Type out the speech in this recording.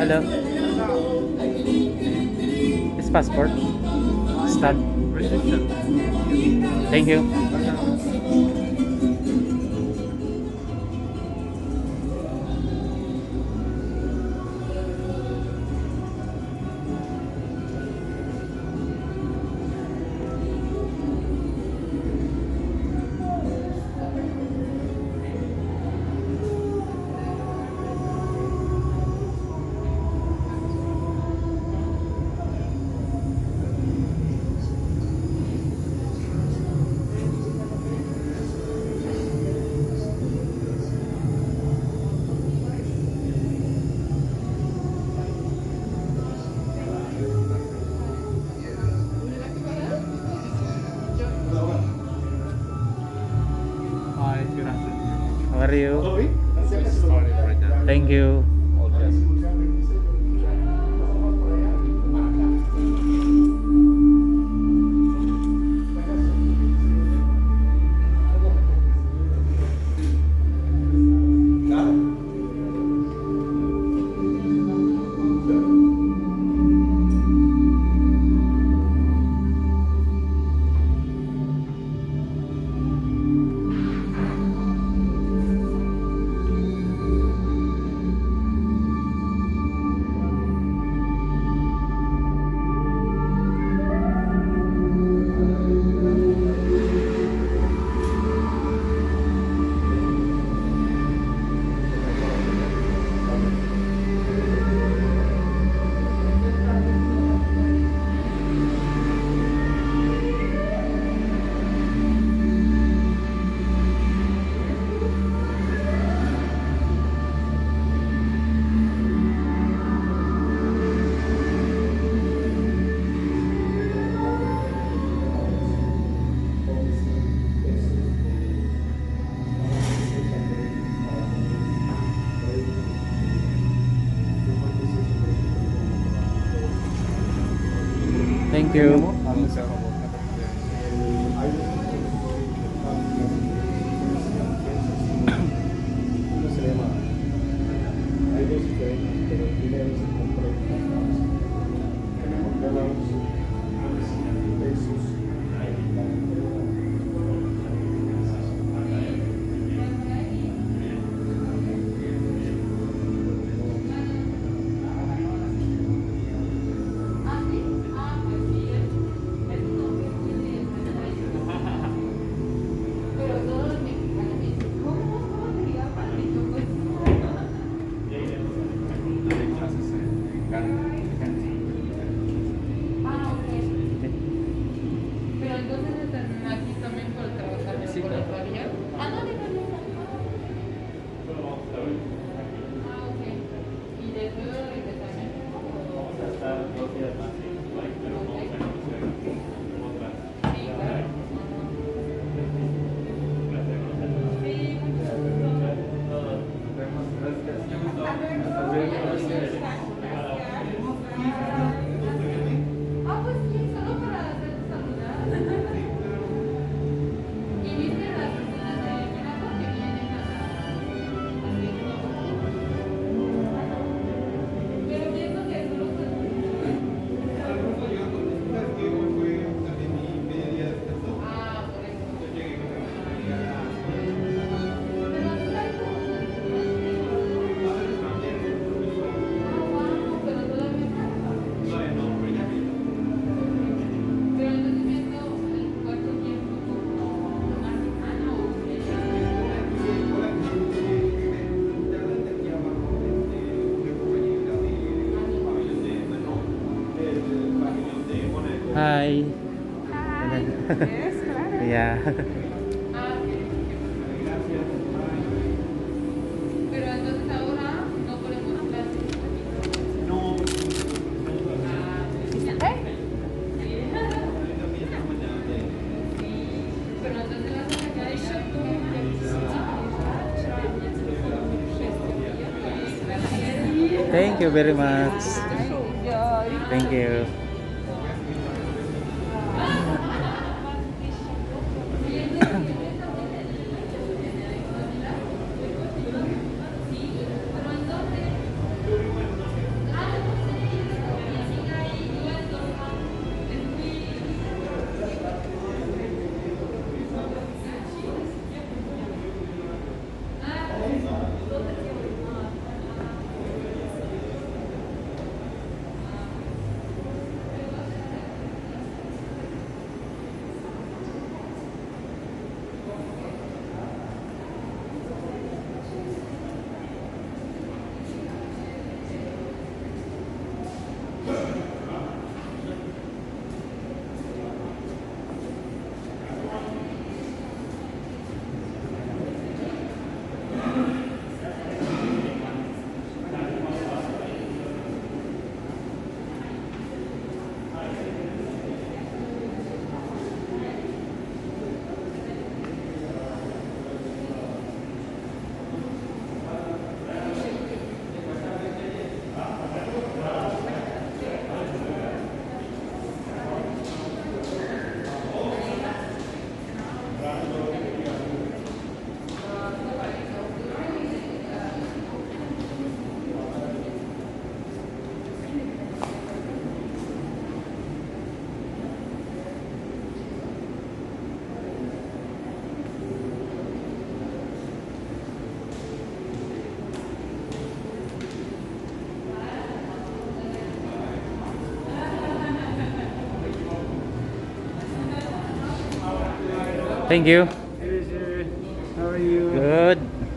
Hello. His passport. Stamp. Thank you. Hi, good afternoon. How are you? Just started right now. Thank you. Thank you. Pero entonces están aquí también por trabajar Sí, por claro. otra vía. Ah, no, Ah, ok. ¿Y después de regresar a México? Vamos a estar 2 días más. Pero no Sí, claro. Ah, pues sí, solo para hacer saludar. ¿Y viste las personas de México que vienen a México? Pero pienso que solo Ah, por eso. Pero aquí hay pero todavía no. Pero entonces viendo el cuarto tiempo como una semana o Hi. Hi. Yes, claro. Yeah. Ah, ok. Pero entonces ahora no ponemos clases. Pero entonces vas a sacar Thank you very much. Enjoy. Thank you. Ah, Thank you. Pleasure. How are you? Good.